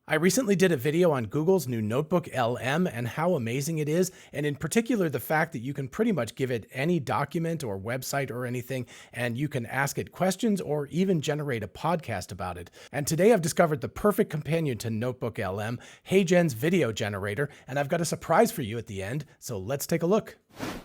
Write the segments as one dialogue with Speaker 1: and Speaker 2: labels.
Speaker 1: I recently did a video on Google's new notebook LM and how amazing it is, and in particular the fact that you can pretty much give it any document or website or anything, and you can ask it questions or even generate a podcast about it. And today I've discovered the perfect companion to Notebook LM, HeyGen's video generator, and I've got a surprise for you at the end, so let's take a look.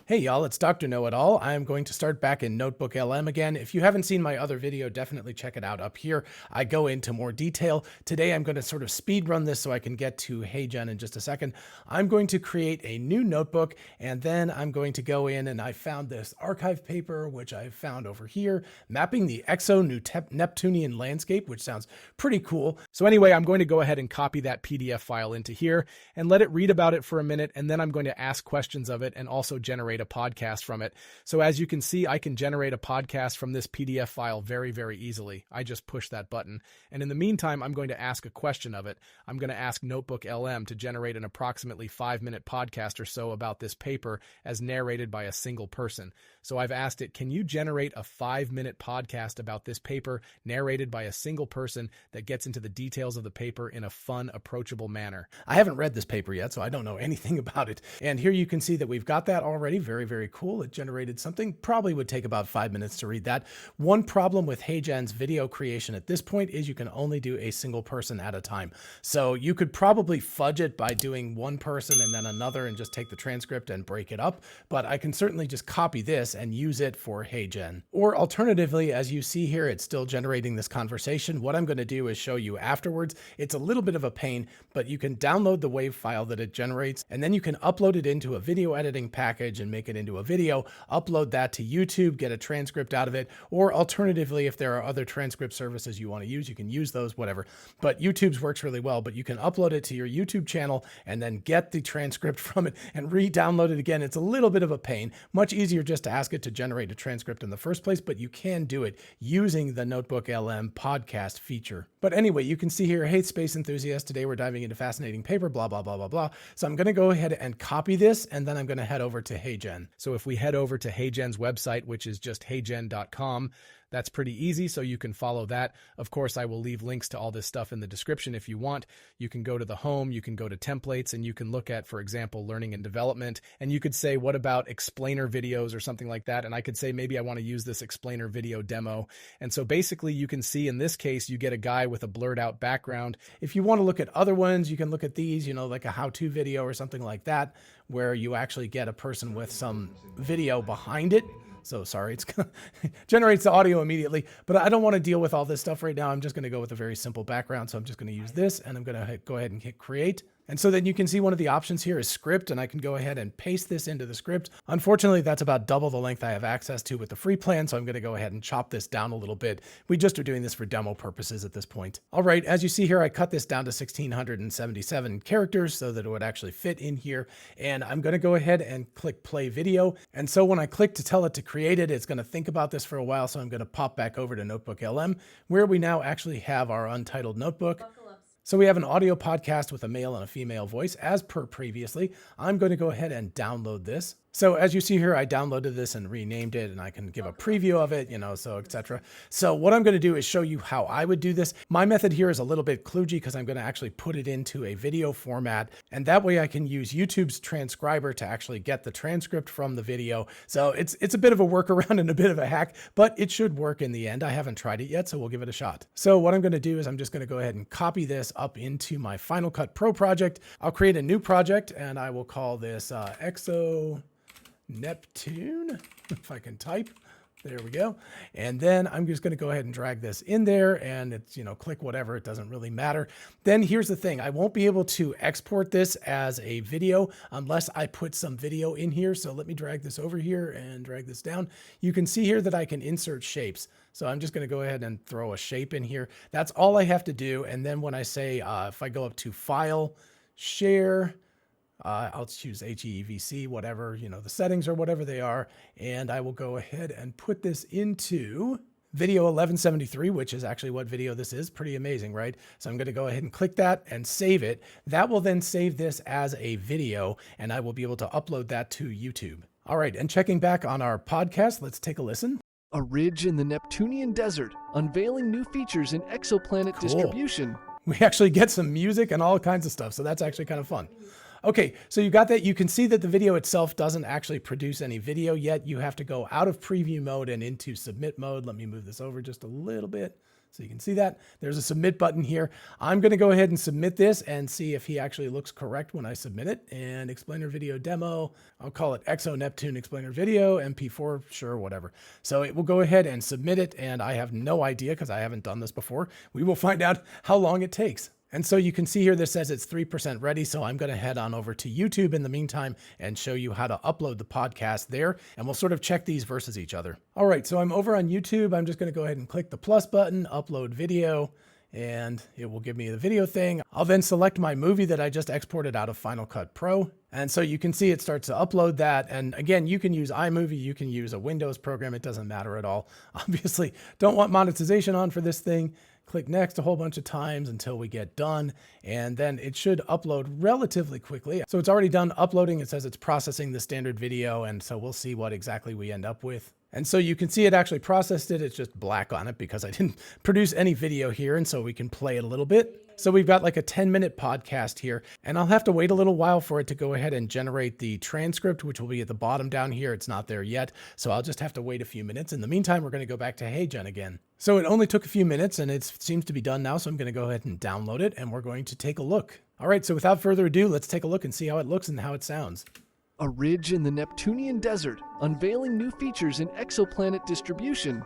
Speaker 1: Hey y'all, it's Dr. Know-It-All. I'm going to start back in Notebook LM again. If you haven't seen my other video, definitely check it out up here. I go into more detail. Today I'm going to sort of speed run this so I can get to HeyGen in just a second. I'm going to create a new notebook, and then I'm going to go in, and I found this archive paper, which I found over here, mapping the exo-Neptunian landscape, which sounds pretty cool. So anyway, I'm going to go ahead and copy that PDF file into here and let it read about it for a minute, and then I'm going to ask questions of it and also generate a podcast from it. So as you can see, I can generate a podcast from this PDF file very, very easily. I just push that button. And in the meantime, I'm going to ask a question of it. I'm going to ask Notebook LM to generate an approximately 5-minute podcast or so about this paper as narrated by a single person. So I've asked it, can you generate a 5-minute podcast about this paper narrated by a single person that gets into the details of the paper in a fun, approachable manner? I haven't read this paper yet, so I don't know anything about it. And here you can see that we've got that already. Very, very cool. It generated something. Probably would take about 5 minutes to read that. One problem with HeyGen's video creation at this point is you can only do a single person at a time. So you could probably fudge it by doing one person and then another and just take the transcript and break it up. But I can certainly just copy this and use it for HeyGen. Or alternatively, as you see here, it's still generating this conversation. What I'm going to do is show you afterwards. It's a little bit of a pain, but you can download the WAV file that it generates, and then you can upload it into a video editing package and make it into a video, upload that to YouTube, get a transcript out of it, or alternatively, if there are other transcript services you want to use, you can use those, whatever. But YouTube's works really well, but you can upload it to your YouTube channel and then get the transcript from it and re-download it again. It's a little bit of a pain. Much easier just to ask it to generate a transcript in the first place, but you can do it using the Notebook LM podcast feature. But anyway, you can see here, hey, space enthusiast, today we're diving into fascinating paper, blah, blah, blah, blah, blah. So I'm going to go ahead and copy this, and then I'm going to head over to HeyGen. So if we head over to HeyGen's website, which is just heygen.com, that's pretty easy, so you can follow that. Of course, I will leave links to all this stuff in the description if you want. You can go to the home, you can go to templates, and you can look at, for example, learning and development. And you could say, what about explainer videos or something like that? And I could say, maybe I want to use this explainer video demo. And so basically, you can see in this case, you get a guy with a blurred out background. If you want to look at other ones, you can look at these, like a how-to video or something like that, where you actually get a person with some video behind it. So sorry, it's generates the audio immediately, but I don't want to deal with all this stuff right now. I'm just going to go with a very simple background. So I'm just going to use this, and I'm going to go ahead and hit create. And so then you can see one of the options here is script, and I can go ahead and paste this into the script. Unfortunately, that's about double the length I have access to with the free plan, so I'm going to go ahead and chop this down a little bit. We just are doing this for demo purposes at this point. All right, as you see here, I cut this down to 1,677 characters so that it would actually fit in here. And I'm going to go ahead and click play video. And so when I click to tell it to create it, it's going to think about this for a while. So I'm going to pop back over to Notebook LM, where we now actually have our untitled notebook. So we have an audio podcast with a male and a female voice as per previously. I'm going to go ahead and download this. So as you see here, I downloaded this and renamed it, and I can give a preview of it, so etc. So what I'm going to do is show you how I would do this. My method here is a little bit kludgy because I'm going to actually put it into a video format, and that way I can use YouTube's transcriber to actually get the transcript from the video. So it's a bit of a workaround and a bit of a hack, but it should work in the end. I haven't tried it yet, so we'll give it a shot. So what I'm going to do is I'm just going to go ahead and copy this up into my Final Cut Pro project. I'll create a new project, and I will call this Exo Neptune, if I can type. There we go. And then I'm just going to go ahead and drag this in there, and it's, click whatever. It doesn't really matter. Then here's the thing. I won't be able to export this as a video unless I put some video in here. So let me drag this over here and drag this down. You can see here that I can insert shapes. So I'm just going to go ahead and throw a shape in here. That's all I have to do. And then when I say, if I go up to File, Share, I'll choose HEVC, whatever, the settings or whatever they are. And I will go ahead and put this into video 1173, which is actually what video this is. Pretty amazing, right? So I'm going to go ahead and click that and save it. That will then save this as a video, and I will be able to upload that to YouTube. All right. And checking back on our podcast, let's take a listen.
Speaker 2: A ridge in the Neptunian desert, unveiling new features in exoplanet distribution.
Speaker 1: We actually get some music and all kinds of stuff. So that's actually kind of fun. Okay, so you got that. You can see that the video itself doesn't actually produce any video yet. You have to go out of preview mode and into submit mode. Let me move this over just a little bit so you can see that. There's a submit button here. I'm going to go ahead and submit this and see if he actually looks correct when I submit it. And explainer video demo, I'll call it Exo Neptune explainer video, MP4, sure, whatever. So it will go ahead and submit it. And I have no idea because I haven't done this before. We will find out how long it takes. And so you can see here, this says it's 3% ready. So I'm going to head on over to YouTube in the meantime and show you how to upload the podcast there. And we'll sort of check these versus each other. All right, so I'm over on YouTube. I'm just going to go ahead and click the plus button, upload video, and it will give me the video thing. I'll then select my movie that I just exported out of Final Cut Pro. And so you can see it starts to upload that. And again, you can use iMovie, you can use a Windows program. It doesn't matter at all. Obviously, don't want monetization on for this thing. Click next a whole bunch of times until we get done. And then it should upload relatively quickly. So it's already done uploading. It says it's processing the standard video. And so we'll see what exactly we end up with. And so you can see it actually processed it. It's just black on it because I didn't produce any video here. And so we can play it a little bit. So we've got like a 10-minute podcast here, and I'll have to wait a little while for it to go ahead and generate the transcript, which will be at the bottom down here. It's not there yet. So I'll just have to wait a few minutes. In the meantime, we're going to go back to HeyGen again. So it only took a few minutes and it seems to be done now. So I'm going to go ahead and download it and we're going to take a look. All right. So without further ado, let's take a look and see how it looks and how it sounds.
Speaker 2: A ridge in the Neptunian desert, unveiling new features in exoplanet distribution.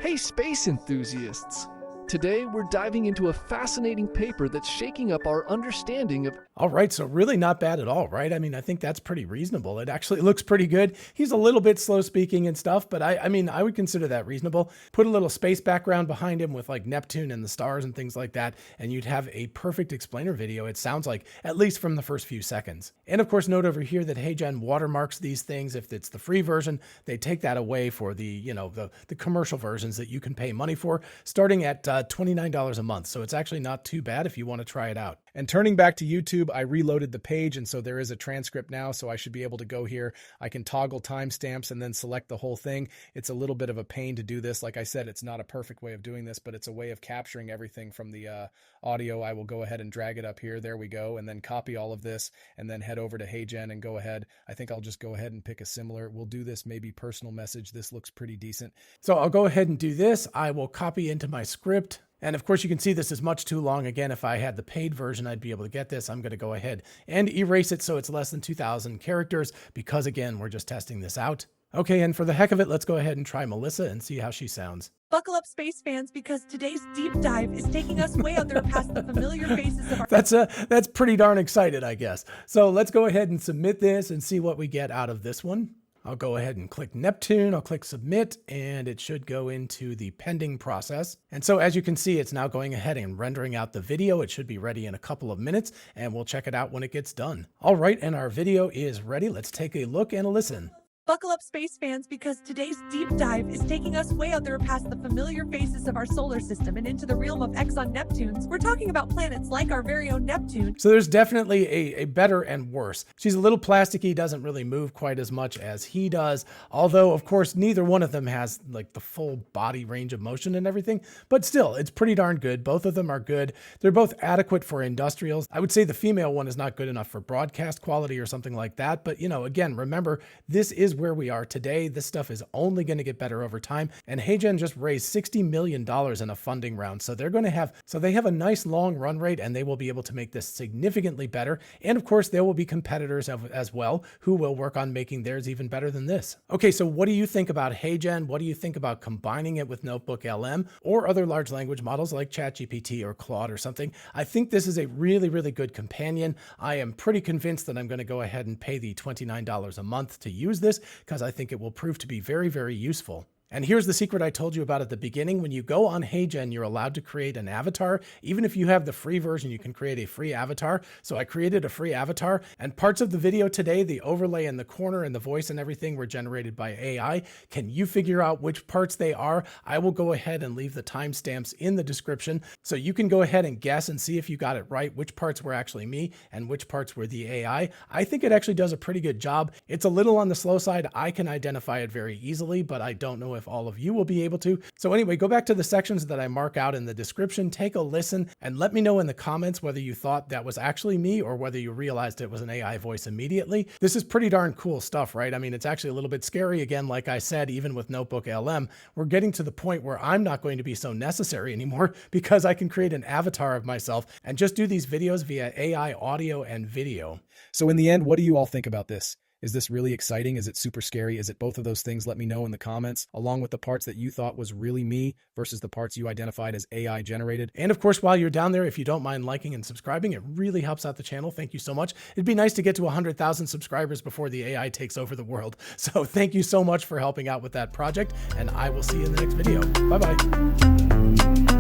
Speaker 2: Hey space enthusiasts! Today we're diving into a fascinating paper that's shaking up our understanding of...
Speaker 1: All right, so really not bad at all, right? I mean, I think that's pretty reasonable. It actually looks pretty good. He's a little bit slow speaking and stuff, but I mean, I would consider that reasonable. Put a little space background behind him with like Neptune and the stars and things like that, and you'd have a perfect explainer video, it sounds like, at least from the first few seconds. And of course, note over here that HeyGen watermarks these things. If it's the free version, they take that away for the, you know, the commercial versions that you can pay money for, starting at $29 a month. So it's actually not too bad if you want to try it out. And turning back to YouTube, I reloaded the page, and so there is a transcript now, so I should be able to go here. I can toggle timestamps and then select the whole thing. It's a little bit of a pain to do this. Like I said, it's not a perfect way of doing this, but it's a way of capturing everything from the audio. I will go ahead and drag it up here. There we go. And then copy all of this and then head over to HeyGen and go ahead. I think I'll just go ahead and pick a similar. We'll do this maybe personal message. This looks pretty decent. So I'll go ahead and do this. I will copy into my script. And of course, you can see this is much too long. Again, if I had the paid version, I'd be able to get this. I'm going to go ahead and erase it so it's less than 2,000 characters because, again, we're just testing this out. Okay, and for the heck of it, let's go ahead and try Melissa and see how she sounds.
Speaker 3: Buckle up, space fans, because today's deep dive is taking us way out there past the familiar faces of our...
Speaker 1: That's pretty darn excited, I guess. So let's go ahead and submit this and see what we get out of this one. I'll go ahead and click Neptune. I'll click submit, and it should go into the pending process. And so as you can see, it's now going ahead and rendering out the video. It should be ready in a couple of minutes, and we'll check it out when it gets done. All right, and our video is ready. Let's take a look and a listen.
Speaker 3: Buckle up, space fans, because today's deep dive is taking us way out there past the familiar faces of our solar system and into the realm of exon Neptunes. We're talking about planets like our very own Neptune.
Speaker 1: So there's definitely a better and worse. She's a little plasticky, doesn't really move quite as much as he does. Although, of course, neither one of them has like the full body range of motion and everything. But still, it's pretty darn good. Both of them are good. They're both adequate for industrials. I would say the female one is not good enough for broadcast quality or something like that. But, you know, again, remember, this is where we are today. This stuff is only going to get better over time. And HeyGen just raised $60 million in a funding round. So they have a nice long run rate, and they will be able to make this significantly better. And of course, there will be competitors as well who will work on making theirs even better than this. Okay, so what do you think about HeyGen? What do you think about combining it with Notebook LM or other large language models like ChatGPT or Claude or something? I think this is a really, really good companion. I am pretty convinced that I'm going to go ahead and pay the $29 a month to use this because I think it will prove to be very, very useful. And here's the secret I told you about at the beginning. When you go on HeyGen, you're allowed to create an avatar. Even if you have the free version, you can create a free avatar. So I created a free avatar, and parts of the video today, the overlay in the corner and the voice and everything were generated by AI. Can you figure out which parts they are? I will go ahead and leave the timestamps in the description so you can go ahead and guess and see if you got it right, which parts were actually me and which parts were the AI. I think it actually does a pretty good job. It's a little on the slow side. I can identify it very easily, but I don't know if all of you will be able to. So anyway, go back to the sections that I mark out in the description, take a listen, and let me know in the comments whether you thought that was actually me or whether you realized it was an AI voice immediately. This is pretty darn cool stuff, right? I mean, it's actually a little bit scary. Again, like I said, even with Notebook LM, we're getting to the point where I'm not going to be so necessary anymore because I can create an avatar of myself and just do these videos via AI audio and video.
Speaker 4: So in the end, what do you all think about this? Is this really exciting? Is it super scary? Is it both of those things? Let me know in the comments, along with the parts that you thought was really me versus the parts you identified as AI generated.
Speaker 1: And of course, while you're down there, if you don't mind liking and subscribing, it really helps out the channel. Thank you so much. It'd be nice to get to 100,000 subscribers before the AI takes over the world. So thank you so much for helping out with that project, and I will see you in the next video. Bye-bye.